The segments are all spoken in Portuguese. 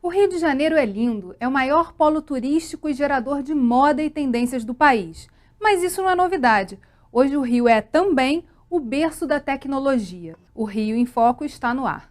O Rio de Janeiro é lindo, é o maior polo turístico e gerador de moda e tendências do país. Mas isso não é novidade. Hoje o Rio é também o berço da tecnologia. O Rio em Foco está no ar.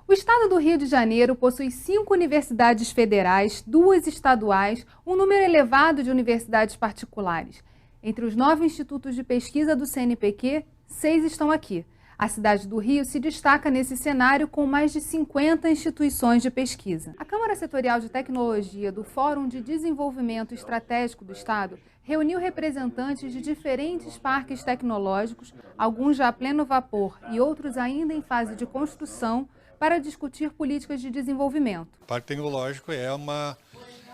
O estado do Rio de Janeiro possui 5 universidades federais, 2 estaduais, um número elevado de universidades particulares. Entre os 9 institutos de pesquisa do CNPq, 6 estão aqui. A cidade do Rio se destaca nesse cenário com mais de 50 instituições de pesquisa. A Câmara Setorial de Tecnologia do Fórum de Desenvolvimento Estratégico do Estado reuniu representantes de diferentes parques tecnológicos, alguns já a pleno vapor e outros ainda em fase de construção, para discutir políticas de desenvolvimento. O parque tecnológico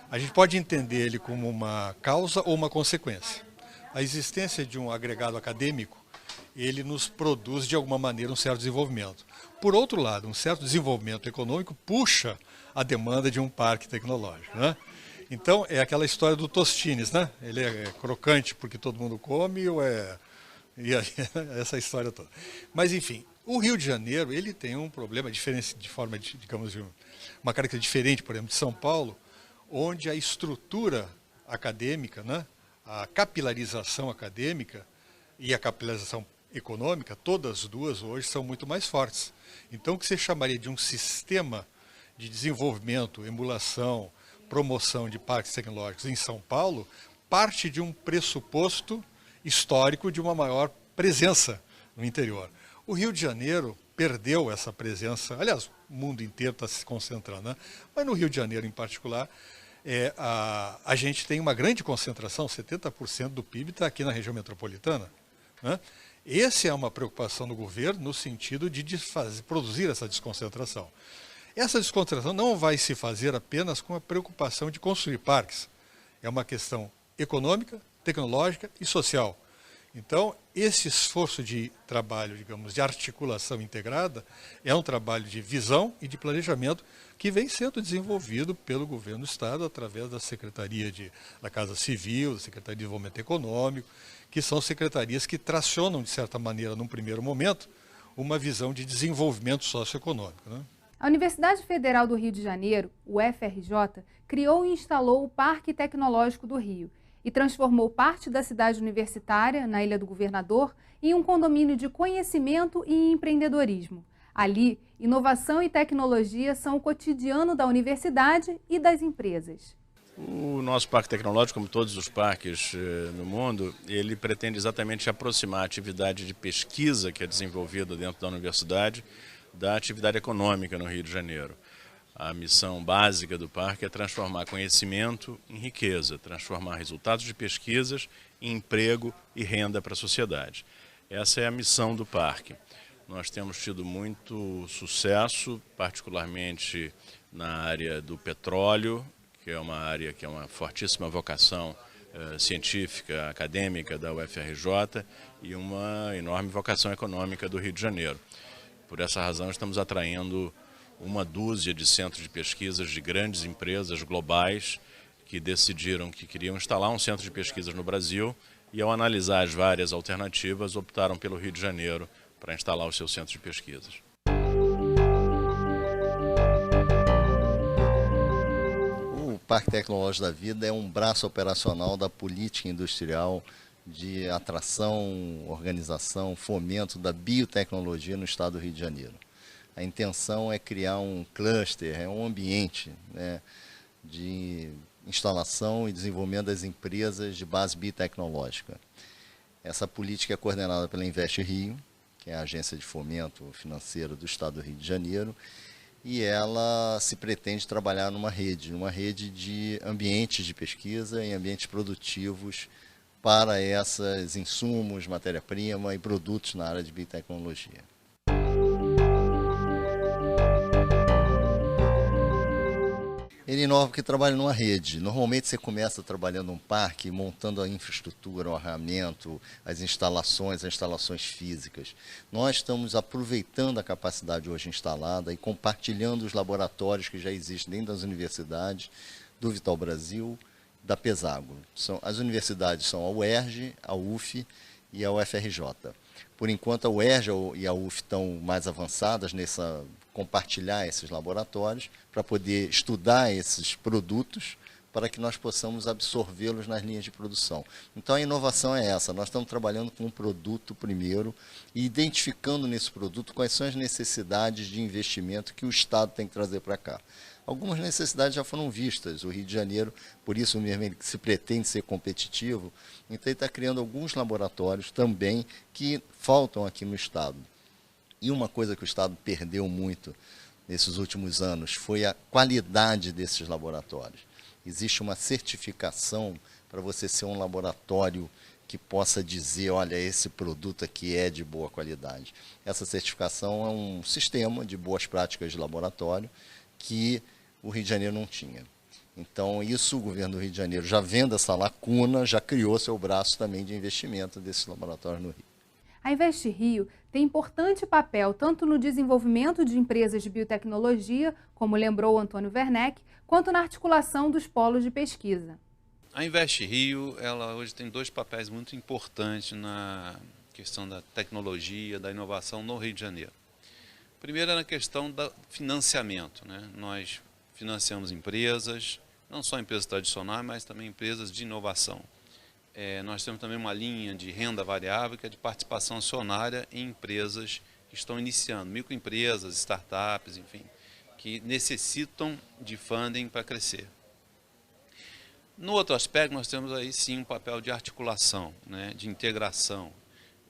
a gente pode entender ele como uma causa ou uma consequência. A existência de um agregado acadêmico, ele nos produz de alguma maneira um certo desenvolvimento. Por outro lado, um certo desenvolvimento econômico puxa a demanda de um parque tecnológico, né? Então é aquela história do Tostines, né? Ele é crocante porque todo mundo come ou e aí, essa história toda. Mas enfim, o Rio de Janeiro, ele tem um problema diferente, de forma, digamos, uma característica diferente, por exemplo, de São Paulo, onde a estrutura acadêmica, né, a capilarização acadêmica e a capilarização econômica, todas as duas hoje são muito mais fortes. Então, o que você chamaria de um sistema de desenvolvimento, emulação, promoção de parques tecnológicos em São Paulo, parte de um pressuposto histórico de uma maior presença no interior. O Rio de Janeiro perdeu essa presença, aliás, o mundo inteiro está se concentrando, né? Mas no Rio de Janeiro em particular, a gente tem uma grande concentração, 70% do PIB está aqui na região metropolitana, né? Essa é uma preocupação do governo no sentido de produzir essa desconcentração. Essa desconcentração não vai se fazer apenas com a preocupação de construir parques. É uma questão econômica, tecnológica e social. Então, esse esforço de trabalho, digamos, de articulação integrada, é um trabalho de visão e de planejamento que vem sendo desenvolvido pelo governo do Estado através da Secretaria da Casa Civil, da Secretaria de Desenvolvimento Econômico, que são secretarias que tracionam, de certa maneira, num primeiro momento, uma visão de desenvolvimento socioeconômico, né? A Universidade Federal do Rio de Janeiro, o UFRJ, criou e instalou o Parque Tecnológico do Rio e transformou parte da cidade universitária, na Ilha do Governador, em um condomínio de conhecimento e empreendedorismo. Ali, inovação e tecnologia são o cotidiano da universidade e das empresas. O nosso parque tecnológico, como todos os parques no mundo, ele pretende exatamente aproximar a atividade de pesquisa que é desenvolvida dentro da universidade da atividade econômica no Rio de Janeiro. A missão básica do parque é transformar conhecimento em riqueza, transformar resultados de pesquisas em emprego e renda para a sociedade. Essa é a missão do parque. Nós temos tido muito sucesso, particularmente na área do petróleo, que é uma área que é uma fortíssima vocação científica, acadêmica da UFRJ e uma enorme vocação econômica do Rio de Janeiro. Por essa razão, estamos atraindo uma dúzia de centros de pesquisas de grandes empresas globais que decidiram que queriam instalar um centro de pesquisas no Brasil e, ao analisar as várias alternativas, optaram pelo Rio de Janeiro para instalar os seus centros de pesquisas. O Parque Tecnológico da Vida é um braço operacional da política industrial de atração, organização, fomento da biotecnologia no estado do Rio de Janeiro. A intenção é criar um cluster, um ambiente, né, de instalação e desenvolvimento das empresas de base biotecnológica. Essa política é coordenada pela Invest Rio, que é a agência de fomento financeiro do estado do Rio de Janeiro, e ela se pretende trabalhar numa rede de ambientes de pesquisa e ambientes produtivos para esses insumos, matéria-prima e produtos na área de biotecnologia. Ele inova porque trabalha numa rede. Normalmente você começa trabalhando num parque, montando a infraestrutura, o armamento, as instalações físicas. Nós estamos aproveitando a capacidade hoje instalada e compartilhando os laboratórios que já existem dentro das universidades, do Vital Brasil, da Pesagro. As universidades são a UERJ, a UF e a UFRJ. Por enquanto, a UERJ e a UF estão mais avançadas nessa compartilhar esses laboratórios para poder estudar esses produtos para que nós possamos absorvê-los nas linhas de produção. Então, a inovação é essa. Nós estamos trabalhando com um produto primeiro e identificando nesse produto quais são as necessidades de investimento que o Estado tem que trazer para cá. Algumas necessidades já foram vistas. O Rio de Janeiro, por isso mesmo, ele se pretende ser competitivo, então ele está criando alguns laboratórios também que faltam aqui no Estado. E uma coisa que o Estado perdeu muito nesses últimos anos foi a qualidade desses laboratórios. Existe uma certificação para você ser um laboratório que possa dizer, olha, esse produto aqui é de boa qualidade. Essa certificação é um sistema de boas práticas de laboratório que o Rio de Janeiro não tinha. Então, isso o governo do Rio de Janeiro, já vendo essa lacuna, já criou seu braço também de investimento desses laboratórios no Rio. A Invest Rio tem importante papel tanto no desenvolvimento de empresas de biotecnologia, como lembrou Antônio Werneck, quanto na articulação dos polos de pesquisa. A Invest Rio, ela hoje tem dois papéis muito importantes na questão da tecnologia, da inovação no Rio de Janeiro. Primeiro é na questão do financiamento, né? Nós financiamos empresas, não só empresas tradicionais, mas também empresas de inovação. Nós temos também uma linha de renda variável, que é de participação acionária em empresas que estão iniciando, microempresas, startups, enfim, que necessitam de funding para crescer. No outro aspecto, nós temos aí sim um papel de articulação, né, de integração,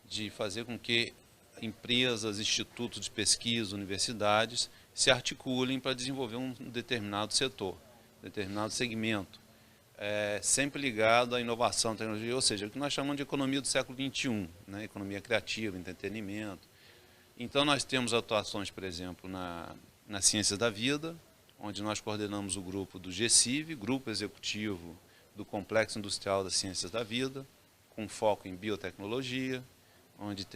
de fazer com que empresas, institutos de pesquisa, universidades se articulem para desenvolver um determinado setor, determinado segmento, sempre ligado à inovação, tecnologia, ou seja, o que nós chamamos de economia do século XXI, né, economia criativa, entretenimento. Então nós temos atuações, por exemplo, na ciência da vida, onde nós coordenamos o grupo do GCIV, Grupo Executivo do Complexo Industrial das Ciências da Vida, com foco em biotecnologia, onde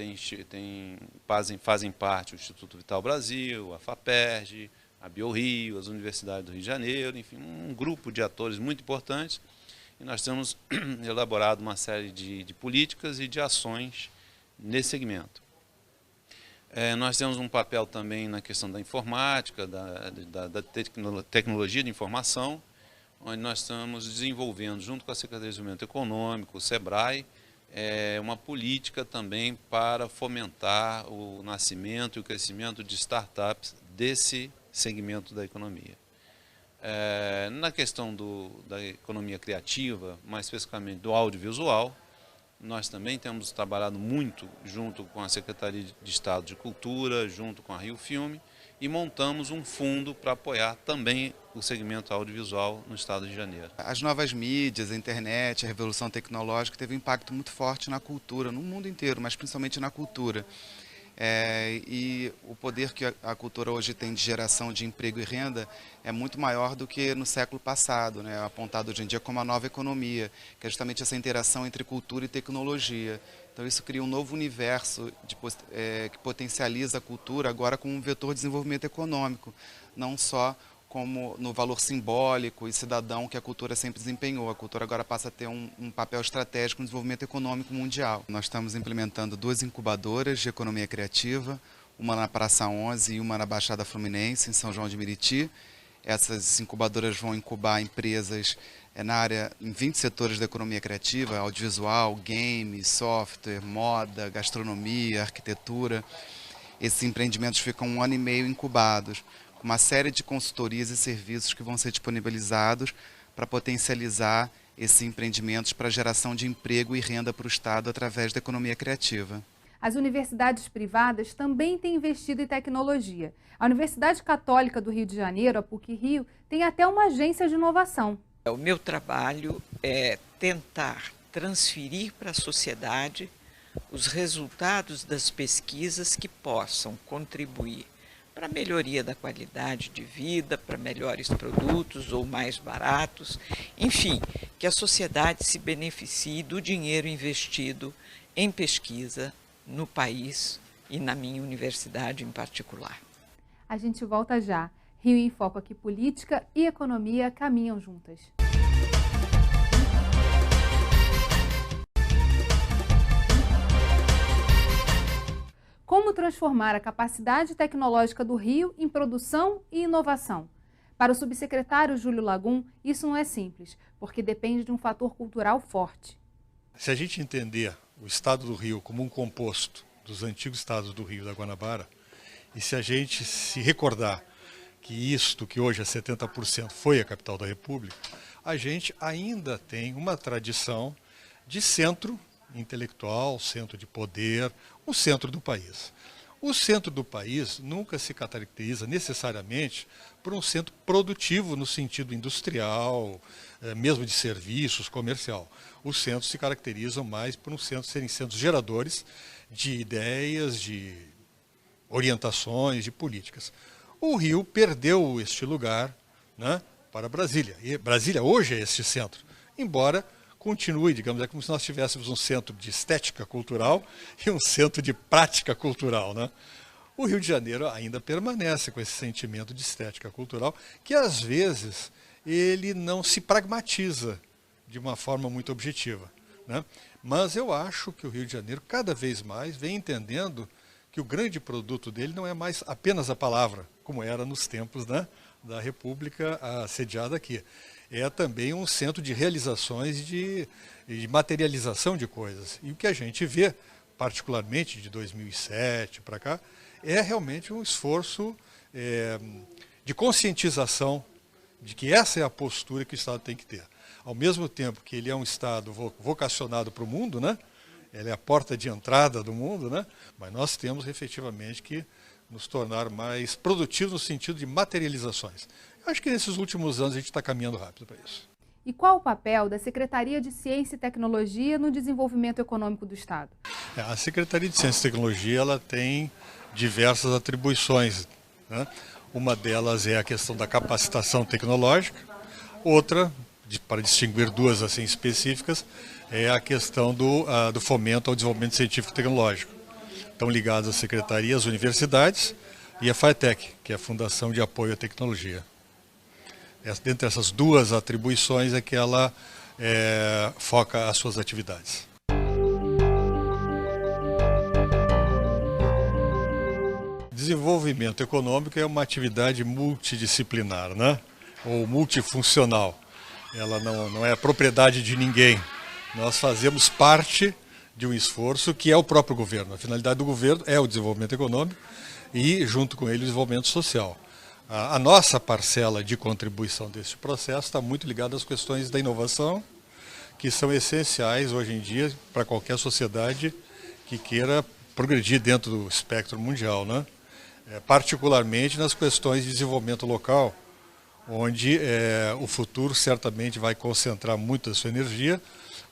fazem parte o Instituto Vital Brasil, a FAPERJ, a BioRio, as universidades do Rio de Janeiro, enfim, um grupo de atores muito importantes. E nós temos elaborado uma série de políticas e de ações nesse segmento. Nós temos um papel também na questão da informática, da tecnologia de informação, onde nós estamos desenvolvendo, junto com a Secretaria de Desenvolvimento Econômico, o SEBRAE, uma política também para fomentar o nascimento e o crescimento de startups desse segmento da economia. Na questão da economia criativa, mais especificamente do audiovisual, nós também temos trabalhado muito junto com a Secretaria de Estado de Cultura, junto com a Rio Filme, e montamos um fundo para apoiar também o segmento audiovisual no estado do Rio de Janeiro. As novas mídias, a internet, a revolução tecnológica teve um impacto muito forte na cultura, no mundo inteiro, mas principalmente na cultura. E o poder que a cultura hoje tem de geração de emprego e renda é muito maior do que no século passado, né, apontado hoje em dia como a nova economia, que é justamente essa interação entre cultura e tecnologia. Então isso cria um novo universo que potencializa a cultura agora como um vetor de desenvolvimento econômico, não só como no valor simbólico e cidadão que a cultura sempre desempenhou. A cultura agora passa a ter um papel estratégico no desenvolvimento econômico mundial. Nós estamos implementando 2 incubadoras de economia criativa, uma na Praça 11 e uma na Baixada Fluminense, em São João de Meriti. Essas incubadoras vão incubar empresas na área, em 20 setores da economia criativa, audiovisual, games, software, moda, gastronomia, arquitetura. Esses empreendimentos ficam 1 ano e meio incubados, com uma série de consultorias e serviços que vão ser disponibilizados para potencializar esses empreendimentos para geração de emprego e renda para o Estado através da economia criativa. As universidades privadas também têm investido em tecnologia. A Universidade Católica do Rio de Janeiro, a PUC-Rio, tem até uma agência de inovação. O meu trabalho é tentar transferir para a sociedade os resultados das pesquisas que possam contribuir para melhoria da qualidade de vida, para melhores produtos ou mais baratos, enfim, que a sociedade se beneficie do dinheiro investido em pesquisa no país e na minha universidade em particular. A gente volta já. Rio em Foco aqui, política e economia caminham juntas. Como transformar a capacidade tecnológica do Rio em produção e inovação? Para o subsecretário Júlio Lagum, isso não é simples, porque depende de um fator cultural forte. Se a gente entender o estado do Rio como um composto dos antigos estados do Rio e da Guanabara, e se a gente se recordar que isto, que hoje é 70%, foi a capital da República, a gente ainda tem uma tradição de centro intelectual, centro de poder, o centro do país. O centro do país nunca se caracteriza necessariamente por um centro produtivo no sentido industrial, mesmo de serviços, comercial. Os centros se caracterizam mais por serem centros geradores de ideias, de orientações, de políticas. O Rio perdeu este lugar, né, para Brasília. E Brasília hoje é este centro, embora continue, digamos, é como se nós tivéssemos um centro de estética cultural e um centro de prática cultural, né? O Rio de Janeiro ainda permanece com esse sentimento de estética cultural, que às vezes ele não se pragmatiza de uma forma muito objetiva, né? Mas eu acho que o Rio de Janeiro cada vez mais vem entendendo que o grande produto dele não é mais apenas a palavra, como era nos tempos, né, da República sediada aqui. É também um centro de realizações e de materialização de coisas. E o que a gente vê, particularmente de 2007 para cá, é realmente um esforço de conscientização de que essa é a postura que o Estado tem que ter. Ao mesmo tempo que ele é um Estado vocacionado para o mundo, né? Ele é a porta de entrada do mundo, né? Mas nós temos efetivamente que nos tornar mais produtivos no sentido de materializações. Eu acho que nesses últimos anos a gente está caminhando rápido para isso. E qual o papel da Secretaria de Ciência e Tecnologia no desenvolvimento econômico do Estado? A Secretaria de Ciência e Tecnologia ela tem diversas atribuições, né? Uma delas é a questão da capacitação tecnológica, outra, para distinguir duas assim específicas, é a questão do fomento ao desenvolvimento científico e tecnológico. Estão ligadas à Secretaria, as universidades e a FATEC, que é a Fundação de Apoio à Tecnologia. Dentre essas duas atribuições é que ela foca as suas atividades. Desenvolvimento econômico é uma atividade multidisciplinar, né? Ou multifuncional. Ela não é propriedade de ninguém. Nós fazemos parte de um esforço que é o próprio governo. A finalidade do governo é o desenvolvimento econômico e, junto com ele, o desenvolvimento social. A nossa parcela de contribuição desse processo está muito ligada às questões da inovação, que são essenciais hoje em dia para qualquer sociedade que queira progredir dentro do espectro mundial, né? Particularmente nas questões de desenvolvimento local, onde o futuro certamente vai concentrar muito a sua energia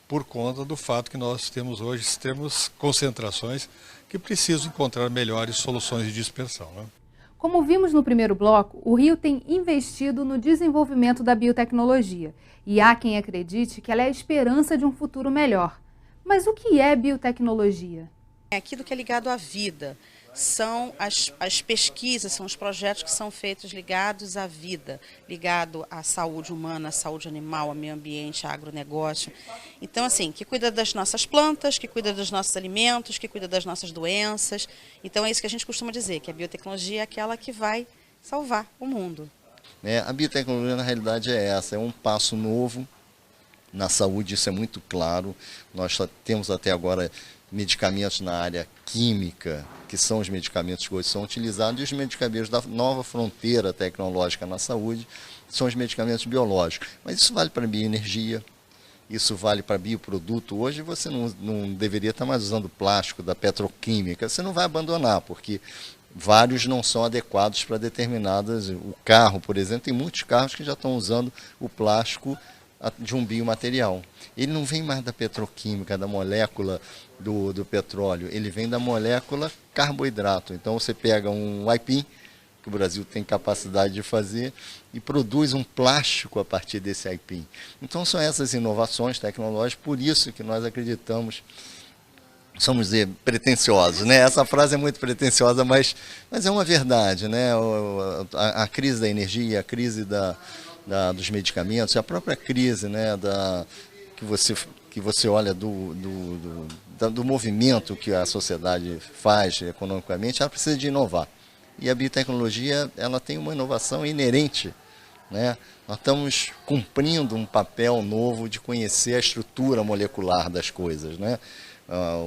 por conta do fato que nós temos hoje extremas concentrações que precisam encontrar melhores soluções de dispersão, né? Como vimos no primeiro bloco, o Rio tem investido no desenvolvimento da biotecnologia e há quem acredite que ela é a esperança de um futuro melhor. Mas o que é biotecnologia? É aquilo que é ligado à vida. São as pesquisas, são os projetos que são feitos ligados à vida, ligado à saúde humana, à saúde animal, ao meio ambiente, ao agronegócio. Então, assim, que cuida das nossas plantas, que cuida dos nossos alimentos, que cuida das nossas doenças. Então, é isso que a gente costuma dizer, que a biotecnologia é aquela que vai salvar o mundo. A biotecnologia, na realidade, é essa, é um passo novo na saúde, isso é muito claro. Nós só temos até agora medicamentos na área química, que são os medicamentos que hoje são utilizados, e os medicamentos da nova fronteira tecnológica na saúde são os medicamentos biológicos. Mas isso vale para a bioenergia, isso vale para bioproduto. Hoje você não deveria estar mais usando plástico da petroquímica, você não vai abandonar, porque vários não são adequados para determinadas. O carro, por exemplo, tem muitos carros que já estão usando o plástico de um biomaterial. Ele não vem mais da petroquímica, da molécula do petróleo, ele vem da molécula carboidrato. Então você pega um aipim, que o Brasil tem capacidade de fazer, e produz um plástico a partir desse aipim. Então são essas inovações tecnológicas, por isso que nós acreditamos, somos pretensiosos, né? Essa frase é muito pretensiosa, mas é uma verdade, né? A crise da energia, a crise dos medicamentos, a própria crise, né, que você olha do movimento que a sociedade faz economicamente, ela precisa de inovar. E a biotecnologia, ela tem uma inovação inerente, né? Nós estamos cumprindo um papel novo de conhecer a estrutura molecular das coisas, né?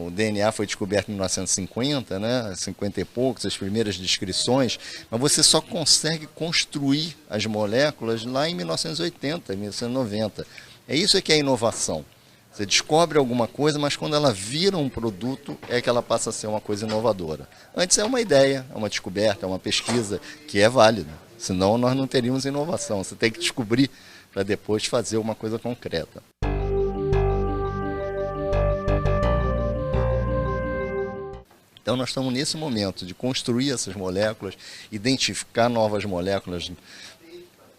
O DNA foi descoberto em 1950, né? 50 e poucos, as primeiras descrições, mas você só consegue construir as moléculas lá em 1980, 1990. É isso que é inovação. Você descobre alguma coisa, mas quando ela vira um produto, é que ela passa a ser uma coisa inovadora. Antes é uma ideia, é uma descoberta, é uma pesquisa que é válida. Senão nós não teríamos inovação. Você tem que descobrir para depois fazer uma coisa concreta. Então nós estamos nesse momento de construir essas moléculas, identificar novas moléculas.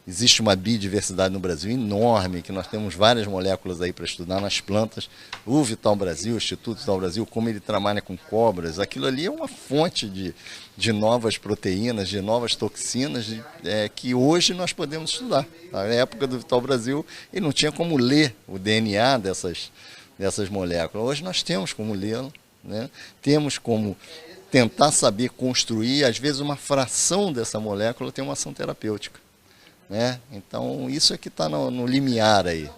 Existe uma biodiversidade no Brasil enorme, que nós temos várias moléculas aí para estudar nas plantas. O Vital Brasil, o Instituto Vital Brasil, como ele trabalha com cobras, aquilo ali é uma fonte de novas proteínas, de novas toxinas, que hoje nós podemos estudar. Na época do Vital Brasil, ele não tinha como ler o DNA dessas moléculas. Hoje nós temos como lê-lo, né? Temos como tentar saber construir, às vezes uma fração dessa molécula tem uma ação terapêutica, né? Então isso é que está no limiar aí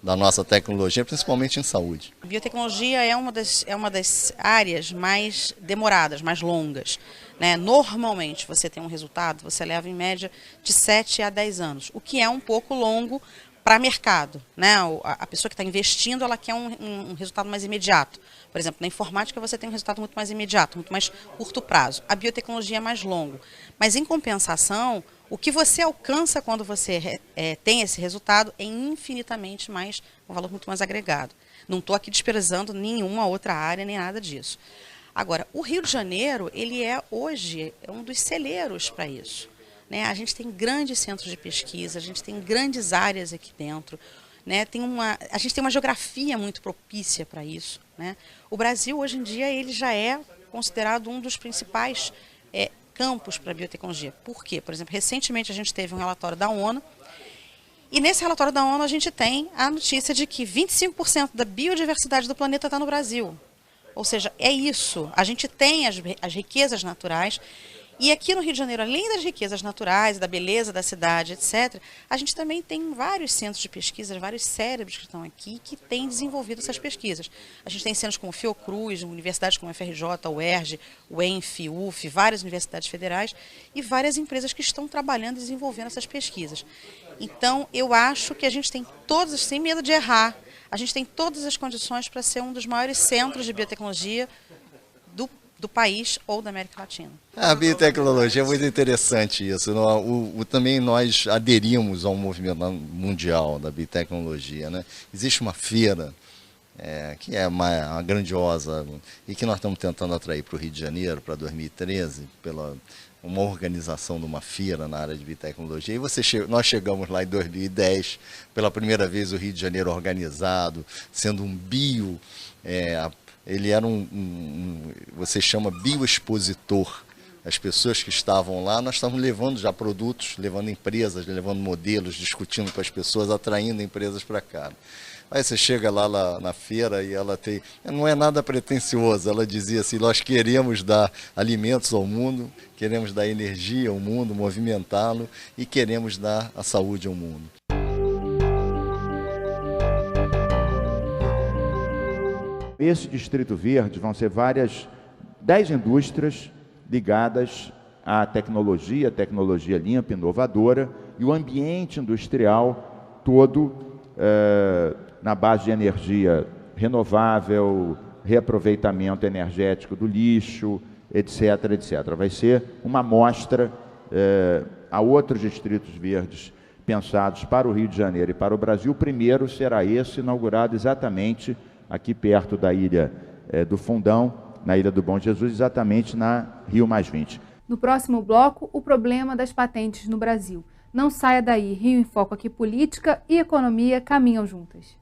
da nossa tecnologia, principalmente em saúde. A biotecnologia é uma das áreas mais demoradas, mais longas, né? Normalmente você tem um resultado, você leva em média de 7 a 10 anos, o que é um pouco longo para mercado, né? A pessoa que está investindo, ela quer um resultado mais imediato. Por exemplo, na informática você tem um resultado muito mais imediato, muito mais curto prazo. A biotecnologia é mais longo. Mas, em compensação, o que você alcança quando você tem esse resultado é infinitamente mais, um valor muito mais agregado. Não estou aqui desprezando nenhuma outra área, nem nada disso. Agora, o Rio de Janeiro, ele hoje um dos celeiros para isso, né? A gente tem grandes centros de pesquisa, a gente tem grandes áreas aqui dentro, né? A gente tem uma geografia muito propícia para isso, né? O Brasil, hoje em dia, ele já é considerado um dos principais campos para a biotecnologia. Por quê? Por exemplo, recentemente a gente teve um relatório da ONU, e nesse relatório da ONU a gente tem a notícia de que 25% da biodiversidade do planeta está no Brasil. Ou seja, é isso. A gente tem as riquezas naturais. E aqui no Rio de Janeiro, além das riquezas naturais, da beleza da cidade, etc., a gente também tem vários centros de pesquisa, vários cérebros que estão aqui que têm desenvolvido essas pesquisas. A gente tem centros como Fiocruz, universidades como a FRJ, a UERJ, o ENF, UF, várias universidades federais e várias empresas que estão trabalhando e desenvolvendo essas pesquisas. Então, eu acho que a gente tem todos, sem medo de errar, a gente tem todas as condições para ser um dos maiores centros de biotecnologia do país ou da América Latina. A biotecnologia é muito interessante isso. Também nós aderimos ao movimento mundial da biotecnologia, né? Existe uma feira que é uma grandiosa e que nós estamos tentando atrair para o Rio de Janeiro para 2013, pela uma organização de uma feira na área de biotecnologia. E nós chegamos lá em 2010, pela primeira vez o Rio de Janeiro organizado, sendo um ele era você chama bioexpositor. As pessoas que estavam lá, nós estávamos levando já produtos, levando empresas, levando modelos, discutindo com as pessoas, atraindo empresas para cá. Aí você chega lá na feira e ela não é nada pretensioso, ela dizia assim, nós queremos dar alimentos ao mundo, queremos dar energia ao mundo, movimentá-lo e queremos dar a saúde ao mundo. Esse Distrito Verde vão ser 10 indústrias ligadas à tecnologia limpa, inovadora, e o ambiente industrial todo na base de energia renovável, reaproveitamento energético do lixo, etc, etc. Vai ser uma amostra a outros distritos verdes pensados para o Rio de Janeiro e para o Brasil. O primeiro será esse, inaugurado exatamente aqui perto da Ilha do Fundão, na Ilha do Bom Jesus, exatamente na Rio+20. No próximo bloco, o problema das patentes no Brasil. Não saia daí, Rio em Foco, aqui política e economia caminham juntas.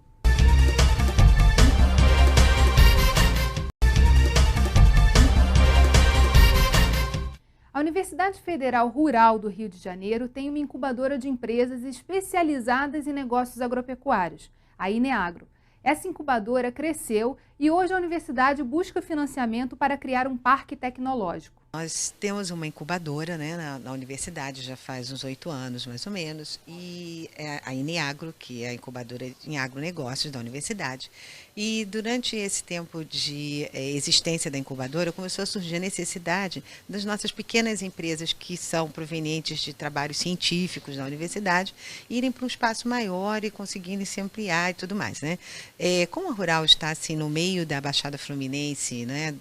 A Universidade Federal Rural do Rio de Janeiro tem uma incubadora de empresas especializadas em negócios agropecuários, a INEAGRO. Essa incubadora cresceu e hoje a universidade busca financiamento para criar um parque tecnológico. Nós temos uma incubadora, né, na universidade, já faz uns 8 anos mais ou menos, e é a INEAGRO, que é a incubadora em agronegócios da universidade. E durante esse tempo de existência da incubadora, começou a surgir a necessidade das nossas pequenas empresas que são provenientes de trabalhos científicos da universidade irem para um espaço maior e conseguirem se ampliar e tudo mais, né? Como a Rural está assim no meio da Baixada Fluminense, né,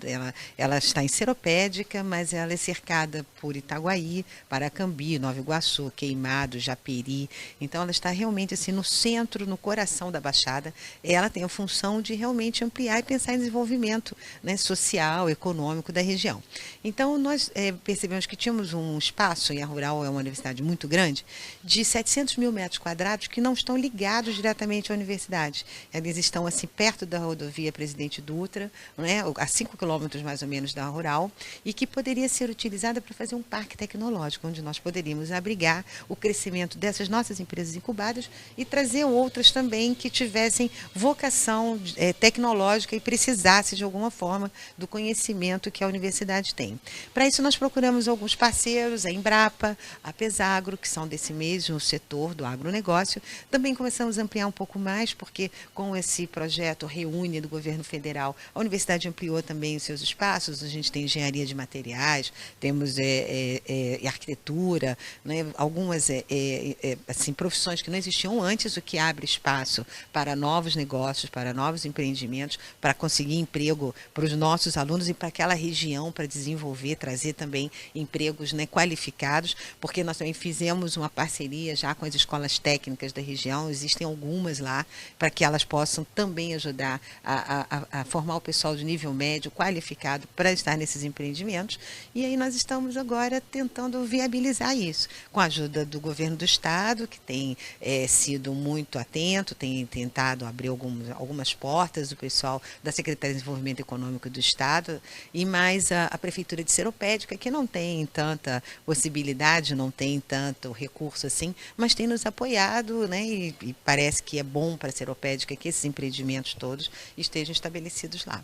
ela está em Seropédica, mas ela é cercada por Itaguaí, Paracambi, Nova Iguaçu, Queimado, Japeri. Então ela está realmente assim no centro, no coração da Baixada. Ela tem a função de realmente ampliar e pensar em desenvolvimento, né, social, econômico da região. Então nós percebemos que tínhamos um espaço, e a Rural é uma universidade muito grande, de 700 mil metros quadrados que não estão ligados diretamente à universidade. Eles estão assim perto da rodovia Presidente Dutra, né, a 5 quilômetros mais ou menos da Rural, e que poderia ser utilizada para fazer um parque tecnológico, onde nós poderíamos abrigar o crescimento dessas nossas empresas incubadas e trazer outras também que tivessem vocação tecnológica e precisasse de alguma forma do conhecimento que a universidade tem. Para isso nós procuramos alguns parceiros, a Embrapa, a Pesagro, que são desse mesmo setor do agronegócio. Também começamos a ampliar um pouco mais, porque com esse projeto Reúne do governo federal, a universidade ampliou também os seus espaços. A gente tem engenharia de materiais, temos arquitetura, né, algumas assim, profissões que não existiam antes, o que abre espaço para novos negócios, para novos empreendimentos, para conseguir emprego para os nossos alunos e para aquela região, para desenvolver, trazer também empregos, né, qualificados, porque nós também fizemos uma parceria já com as escolas técnicas da região, existem algumas lá, para que elas possam também ajudar a formar o pessoal de nível médio qualificado para estar nesses empreendimentos. E aí nós estamos agora tentando viabilizar isso, com a ajuda do governo do estado, que tem sido muito atento, tem tentado abrir algumas portas, do pessoal da Secretaria de Desenvolvimento Econômico do estado, e mais a Prefeitura de Seropédica, que não tem tanta possibilidade, não tem tanto recurso assim, mas tem nos apoiado, né, e parece que é bom para a Seropédica que esses empreendimentos todos estejam estabelecidos lá.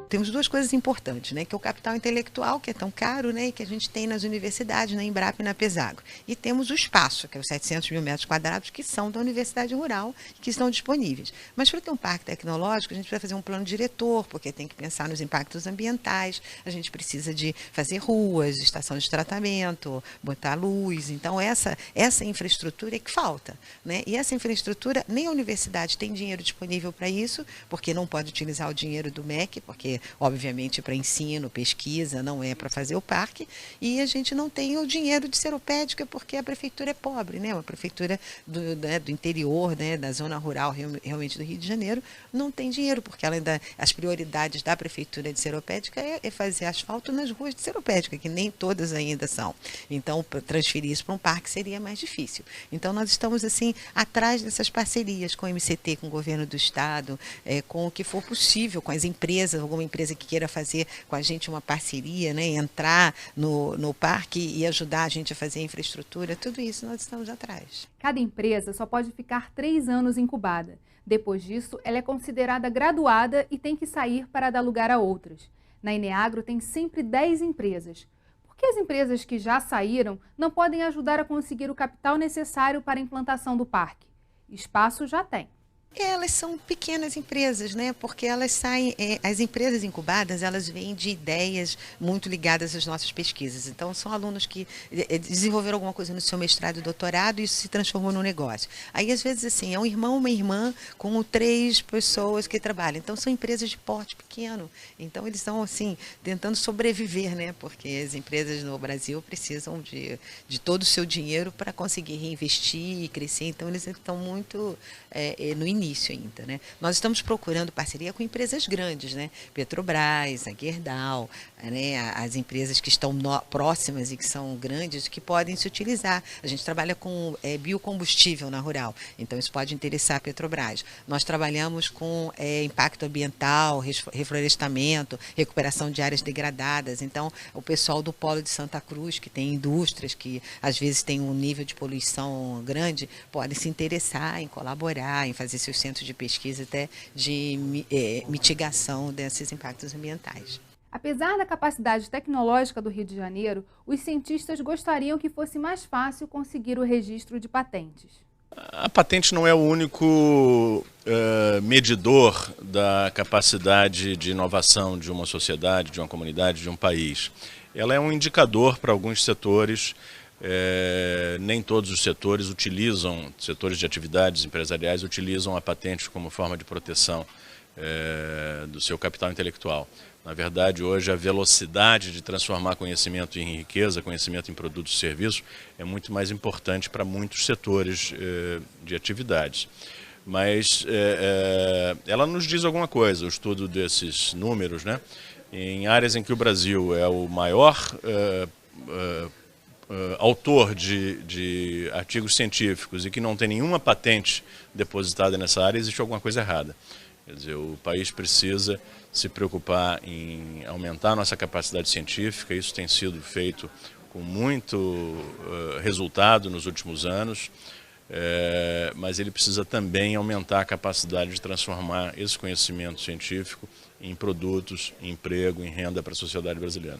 Temos duas coisas importantes, né? Que é o capital intelectual, que é tão caro, né? E que a gente tem nas universidades, na Embrapa e na Pesagro. E temos o espaço, que é os 700 mil metros quadrados, que são da Universidade Rural, que estão disponíveis. Mas para ter um parque tecnológico, a gente precisa fazer um plano diretor, porque tem que pensar nos impactos ambientais, a gente precisa de fazer ruas, estação de tratamento, botar luz. Então, essa infraestrutura é que falta, né? E essa infraestrutura, nem a universidade tem dinheiro disponível para isso, porque não pode utilizar o dinheiro do MEC, porque obviamente para ensino, pesquisa, não é para fazer o parque, e a gente não tem o dinheiro de Seropédica porque a prefeitura é pobre, né? A prefeitura do interior, né, da zona rural realmente do Rio de Janeiro, não tem dinheiro, porque as prioridades da prefeitura de Seropédica é fazer asfalto nas ruas de Seropédica, que nem todas ainda são. Então, transferir isso para um parque seria mais difícil. Então, nós estamos assim atrás dessas parcerias com o MCT, com o governo do estado, com o que for possível, com as empresas, alguma empresa que queira fazer com a gente uma parceria, né, entrar no parque e ajudar a gente a fazer a infraestrutura, tudo isso nós estamos atrás. Cada empresa só pode ficar 3 anos incubada. Depois disso, ela é considerada graduada e tem que sair para dar lugar a outras. Na INEAGRO tem sempre 10 empresas. Por que as empresas que já saíram não podem ajudar a conseguir o capital necessário para a implantação do parque? Espaço já tem. Elas são pequenas empresas, né? Porque elas saem, as empresas incubadas, elas vêm de ideias muito ligadas às nossas pesquisas. Então, são alunos que desenvolveram alguma coisa no seu mestrado e doutorado e isso se transformou num negócio. Aí, às vezes, assim, é um irmão, uma irmã com 3 pessoas que trabalham. Então, são empresas de porte pequeno. Então, eles estão, assim, tentando sobreviver, né? Porque as empresas no Brasil precisam de todo o seu dinheiro para conseguir reinvestir e crescer. Então, eles estão muito no início início ainda, né? Nós estamos procurando parceria com empresas grandes, né? Petrobras, a Gerdau, né? As empresas que estão próximas e que são grandes, que podem se utilizar. A gente trabalha com biocombustível na rural, então isso pode interessar a Petrobras. Nós trabalhamos com impacto ambiental, reflorestamento, recuperação de áreas degradadas. Então, o pessoal do Polo de Santa Cruz, que tem indústrias que às vezes tem um nível de poluição grande, podem se interessar em colaborar, em fazer seus centros de pesquisa até de mitigação desses impactos ambientais. Apesar da capacidade tecnológica do Rio de Janeiro, os cientistas gostariam que fosse mais fácil conseguir o registro de patentes. A patente não é o único medidor da capacidade de inovação de uma sociedade, de uma comunidade, de um país. Ela é um indicador para alguns setores. Nem todos os setores setores de atividades empresariais utilizam a patente como forma de proteção do seu capital intelectual. Na verdade, hoje a velocidade de transformar conhecimento em riqueza, conhecimento em produtos e serviços, é muito mais importante para muitos setores de atividades. Mas ela nos diz alguma coisa, o estudo desses números, né? Em áreas em que o Brasil é o maior autor de artigos científicos e que não tem nenhuma patente depositada nessa área, existe alguma coisa errada. Quer dizer, o país precisa se preocupar em aumentar a nossa capacidade científica. Isso tem sido feito com muito resultado nos últimos anos, mas ele precisa também aumentar a capacidade de transformar esse conhecimento científico em produtos, em emprego, em renda para a sociedade brasileira.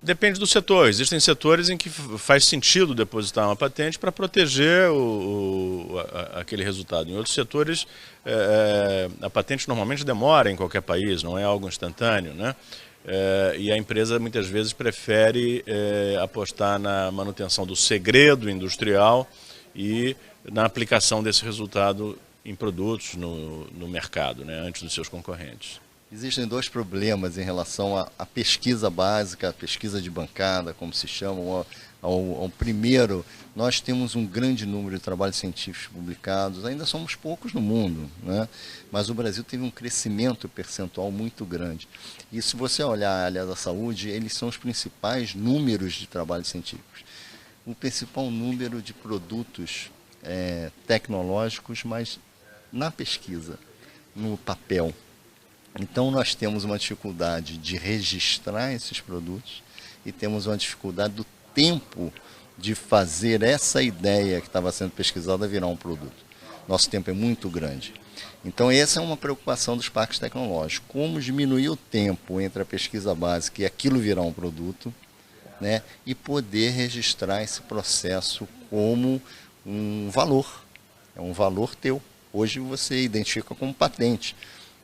Depende do setor. Existem setores em que faz sentido depositar uma patente para proteger aquele resultado. Em outros setores, a patente normalmente demora em qualquer país, não é algo instantâneo, né? E a empresa muitas vezes prefere apostar na manutenção do segredo industrial e na aplicação desse resultado em produtos no mercado, né, antes dos seus concorrentes. Existem dois problemas em relação à pesquisa básica, a pesquisa de bancada, como se chama. Ao primeiro, nós temos um grande número de trabalhos científicos publicados, ainda somos poucos no mundo, né? Mas o Brasil teve um crescimento percentual muito grande. E se você olhar a área da saúde, eles são os principais números de trabalhos científicos. O principal número de produtos tecnológicos, mas na pesquisa, no papel. Então nós temos uma dificuldade de registrar esses produtos e temos uma dificuldade do tempo de fazer essa ideia que estava sendo pesquisada virar um produto. Nosso tempo é muito grande. Então essa é uma preocupação dos parques tecnológicos. Como diminuir o tempo entre a pesquisa básica e aquilo virar um produto, né, e poder registrar esse processo como um valor. É um valor teu. Hoje você identifica como patente.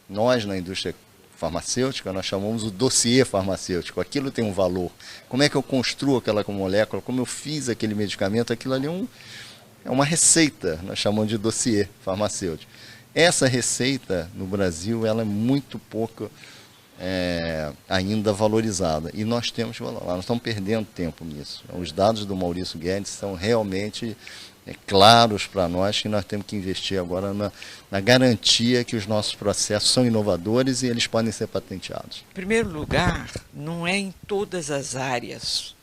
Nós, na indústria farmacêutica, nós chamamos o dossiê farmacêutico. Aquilo tem um valor. Como é que eu construo aquela molécula, como eu fiz aquele medicamento, aquilo ali é uma receita, nós chamamos de dossiê farmacêutico. Essa receita, no Brasil, ela é muito pouco ainda valorizada. E nós temos que valorizar, nós estamos perdendo tempo nisso. Os dados do Maurício Guedes são realmente claros para nós que nós temos que investir agora na garantia que os nossos processos são inovadores e eles podem ser patenteados. Em primeiro lugar, não é em todas as áreas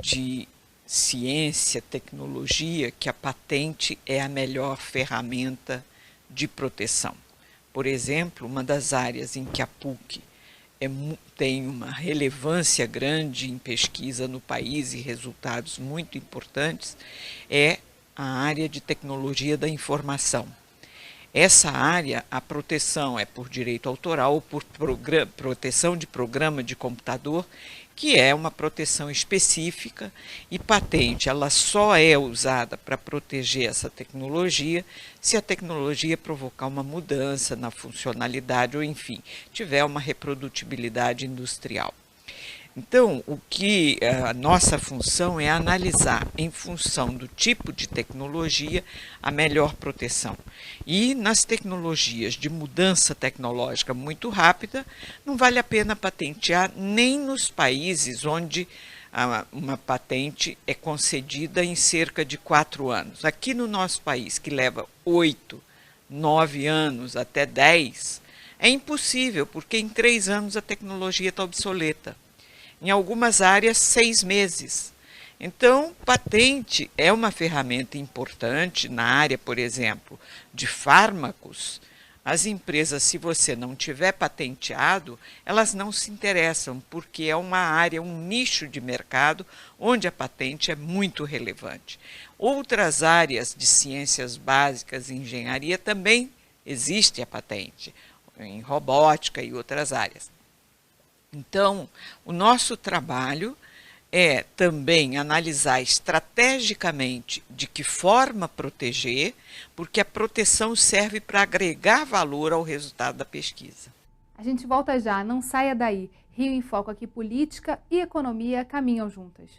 de ciência, tecnologia, que a patente é a melhor ferramenta de proteção. Por exemplo, uma das áreas em que a PUC tem uma relevância grande em pesquisa no país e resultados muito importantes é a área de tecnologia da informação. Essa área, a proteção é por direito autoral ou por proteção de programa de computador, que é uma proteção específica, e patente ela só é usada para proteger essa tecnologia se a tecnologia provocar uma mudança na funcionalidade ou, enfim, tiver uma reprodutibilidade industrial. Então, o que a nossa função é analisar, em função do tipo de tecnologia, a melhor proteção. E nas tecnologias de mudança tecnológica muito rápida, não vale a pena patentear nem nos países onde uma patente é concedida em cerca de 4 anos. Aqui no nosso país, que leva 8, 9 anos, até 10, é impossível, porque em 3 anos a tecnologia está obsoleta. Em algumas áreas, 6 meses. Então, patente é uma ferramenta importante na área, por exemplo, de fármacos. As empresas, se você não tiver patenteado, elas não se interessam, porque é uma área, um nicho de mercado onde a patente é muito relevante. Outras áreas de ciências básicas e engenharia também existe a patente, em robótica e outras áreas. Então, o nosso trabalho é também analisar estrategicamente de que forma proteger, porque a proteção serve para agregar valor ao resultado da pesquisa. A gente volta já, não saia daí. Rio em Foco aqui, política e economia caminham juntas.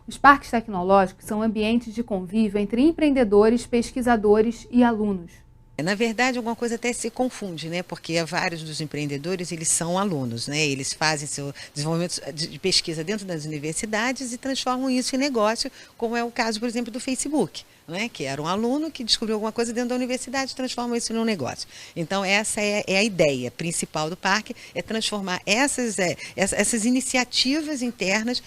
Os parques tecnológicos são ambientes de convívio entre empreendedores, pesquisadores e alunos. Na verdade, alguma coisa até se confunde, né? Porque vários dos empreendedores, eles são alunos, né? Eles fazem seu desenvolvimento de pesquisa dentro das universidades e transformam isso em negócio, como é o caso, por exemplo, do Facebook, né? Que era um aluno que descobriu alguma coisa dentro da universidade e transforma isso num negócio. Então, essa é a ideia principal do parque, é transformar essas iniciativas internas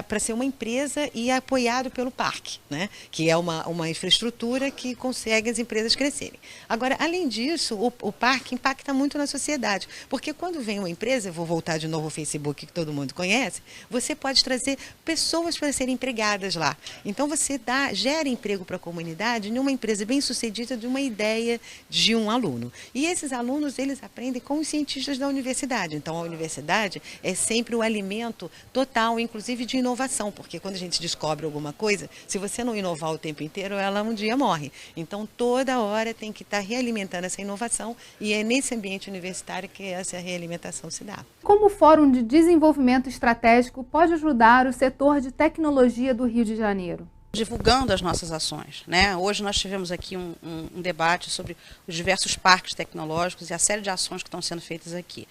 para ser uma empresa e apoiado pelo parque, né? Que é uma infraestrutura que consegue as empresas crescerem. Agora, além disso, o parque impacta muito na sociedade, porque quando vem uma empresa, eu vou voltar de novo ao Facebook que todo mundo conhece, você pode trazer pessoas para serem empregadas lá. Então, você gera emprego para a comunidade numa empresa bem-sucedida de uma ideia de um aluno. E esses alunos, eles aprendem com os cientistas da universidade. Então, a universidade é sempre o alimento total, inclusive de inovação, porque quando a gente descobre alguma coisa, se você não inovar o tempo inteiro, ela um dia morre. Então, toda hora tem que estar realimentando essa inovação e é nesse ambiente universitário que essa realimentação se dá. Como o Fórum de Desenvolvimento Estratégico pode ajudar o setor de tecnologia do Rio de Janeiro? Divulgando as nossas ações, né? Hoje nós tivemos aqui um debate sobre os diversos parques tecnológicos e a série de ações que estão sendo feitas aqui.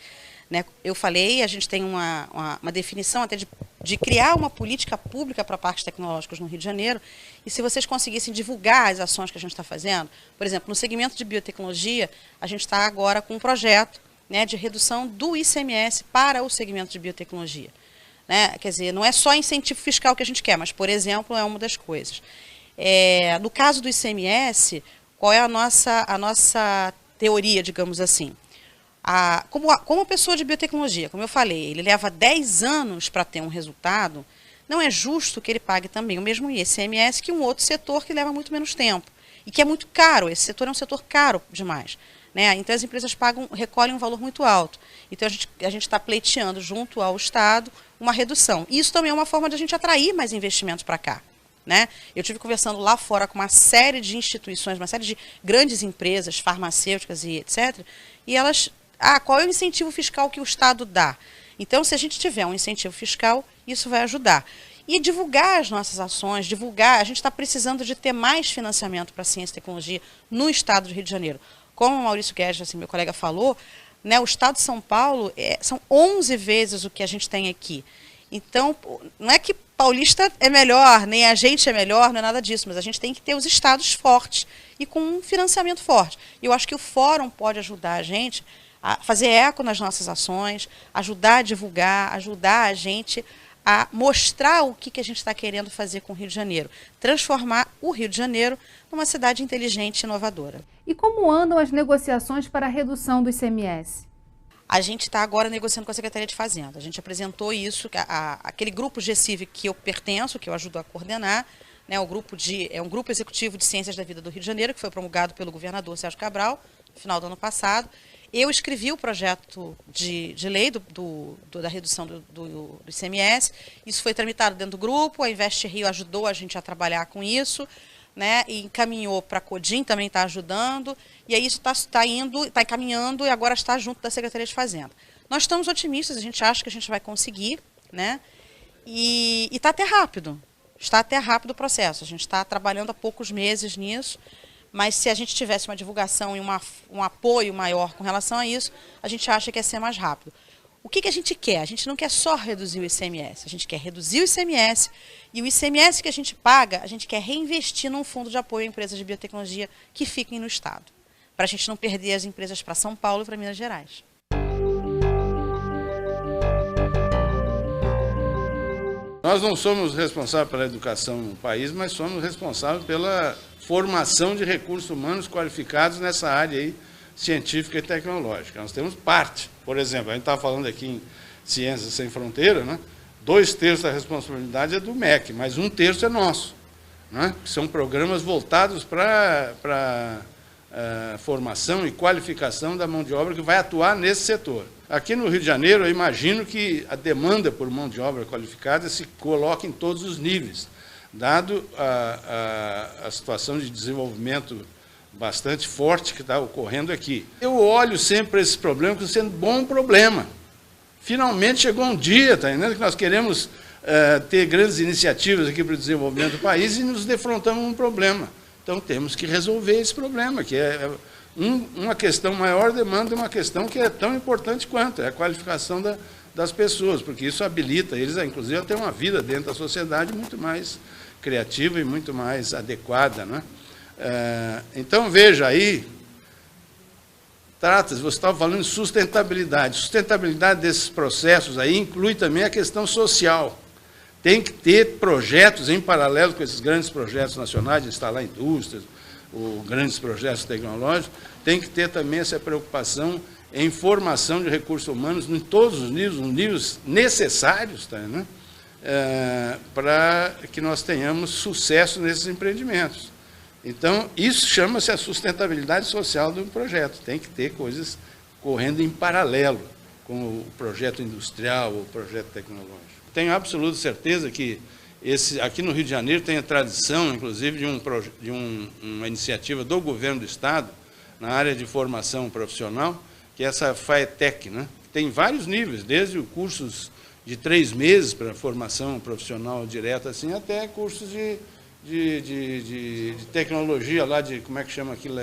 Né? Eu falei, a gente tem uma definição até de criar uma política pública para parques tecnológicos no Rio de Janeiro, e se vocês conseguissem divulgar as ações que a gente está fazendo, por exemplo, no segmento de biotecnologia, a gente está agora com um projeto, né, de redução do ICMS para o segmento de biotecnologia. Né? Quer dizer, não é só incentivo fiscal que a gente quer, mas, por exemplo, é uma das coisas. No caso do ICMS, qual é a nossa teoria, digamos assim? Como a pessoa de biotecnologia, como eu falei, ele leva 10 anos para ter um resultado, não é justo que ele pague também o mesmo ICMS que um outro setor que leva muito menos tempo. E que é muito caro, esse setor é um setor caro demais. Né? Então as empresas recolhem um valor muito alto. Então a gente está pleiteando junto ao Estado uma redução. E isso também é uma forma de a gente atrair mais investimentos para cá. Né? Eu estive conversando lá fora com uma série de instituições, uma série de grandes empresas, farmacêuticas e etc. E elas... qual é o incentivo fiscal que o Estado dá? Então, se a gente tiver um incentivo fiscal, isso vai ajudar. E divulgar as nossas ações, a gente está precisando de ter mais financiamento para ciência e tecnologia no Estado do Rio de Janeiro. Como o Maurício Guedes, assim, meu colega, falou, né, o Estado de São Paulo são 11 vezes o que a gente tem aqui. Então, não é que paulista é melhor, nem a gente é melhor, não é nada disso, mas a gente tem que ter os estados fortes e com um financiamento forte. E eu acho que o Fórum pode ajudar a gente a fazer eco nas nossas ações, ajudar a divulgar, ajudar a gente a mostrar o que a gente está querendo fazer com o Rio de Janeiro. Transformar o Rio de Janeiro numa cidade inteligente e inovadora. E como andam as negociações para a redução do ICMS? A gente está agora negociando com a Secretaria de Fazenda. A gente apresentou isso, aquele grupo GECIV que eu pertenço, que eu ajudo a coordenar, né, é um grupo executivo de Ciências da Vida do Rio de Janeiro, que foi promulgado pelo governador Sérgio Cabral, no final do ano passado. Eu escrevi o projeto de lei da redução do ICMS, isso foi tramitado dentro do grupo, a Invest Rio ajudou a gente a trabalhar com isso, né, e encaminhou para a CODIM, também está ajudando, e aí isso está encaminhando e agora está junto da Secretaria de Fazenda. Nós estamos otimistas, a gente acha que a gente vai conseguir, né, e está até rápido o processo, a gente está trabalhando há poucos meses nisso, mas se a gente tivesse uma divulgação e um apoio maior com relação a isso, a gente acha que ia ser mais rápido. O que a gente quer? A gente não quer só reduzir o ICMS, a gente quer reduzir o ICMS, e o ICMS que a gente paga, a gente quer reinvestir num fundo de apoio a empresas de biotecnologia que fiquem no Estado, para a gente não perder as empresas para São Paulo e para Minas Gerais. Nós não somos responsáveis pela educação no país, mas somos responsáveis pela formação de recursos humanos qualificados nessa área aí, científica e tecnológica. Nós temos parte. Por exemplo, a gente está falando aqui em Ciências Sem Fronteira, né? 2/3 da responsabilidade é do MEC, mas 1/3 é nosso. Né? São programas voltados para formação e qualificação da mão de obra que vai atuar nesse setor. Aqui no Rio de Janeiro, eu imagino que a demanda por mão de obra qualificada se coloca em todos os níveis, dado a situação de desenvolvimento bastante forte que está ocorrendo aqui. Eu olho sempre para esse problema como sendo um bom problema. Finalmente chegou um dia, tá entendendo, que nós queremos ter grandes iniciativas aqui para o desenvolvimento do país e nos defrontamos um problema. Então temos que resolver esse problema, que é uma questão maior demanda, uma questão que é tão importante quanto, é a qualificação das pessoas, porque isso habilita eles, inclusive, a ter uma vida dentro da sociedade muito mais criativa e muito mais adequada, né? Então, veja aí, você estava falando de sustentabilidade. Sustentabilidade desses processos aí inclui também a questão social. Tem que ter projetos em paralelo com esses grandes projetos nacionais, de instalar indústrias, ou grandes projetos tecnológicos, tem que ter também essa preocupação em formação de recursos humanos em todos os níveis necessários, tá, né? Para que nós tenhamos sucesso nesses empreendimentos. Então, isso chama-se a sustentabilidade social do projeto. Tem que ter coisas correndo em paralelo com o projeto industrial, o projeto tecnológico. Tenho absoluta certeza que aqui no Rio de Janeiro tem a tradição, inclusive, de uma iniciativa do governo do Estado, na área de formação profissional, que é essa FAETEC, né? Tem vários níveis, desde cursos de 3 meses para formação profissional direta, assim, até cursos de tecnologia lá, como é que chama aquilo?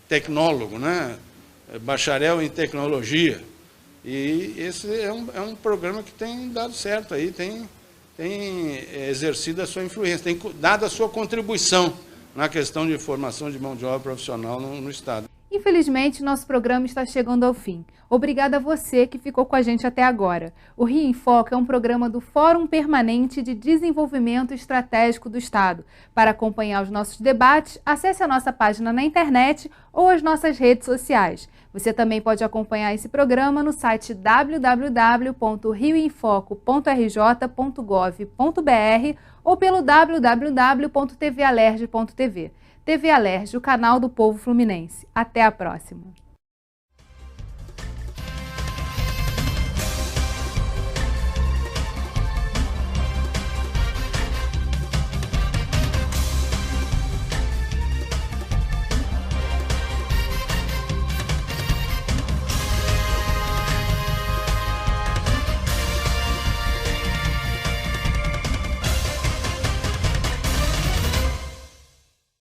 Tecnólogo, né? Bacharel em tecnologia. E esse é um programa que tem dado certo aí, tem exercido a sua influência, tem dado a sua contribuição na questão de formação de mão de obra profissional no Estado. Infelizmente, nosso programa está chegando ao fim. Obrigada a você que ficou com a gente até agora. O Rio em Foco é um programa do Fórum Permanente de Desenvolvimento Estratégico do Estado. Para acompanhar os nossos debates, acesse a nossa página na internet ou as nossas redes sociais. Você também pode acompanhar esse programa no site www.rioinfoco.rj.gov.br ou pelo www.tvalerj.tv. TV Alerj, o canal do povo fluminense. Até a próxima!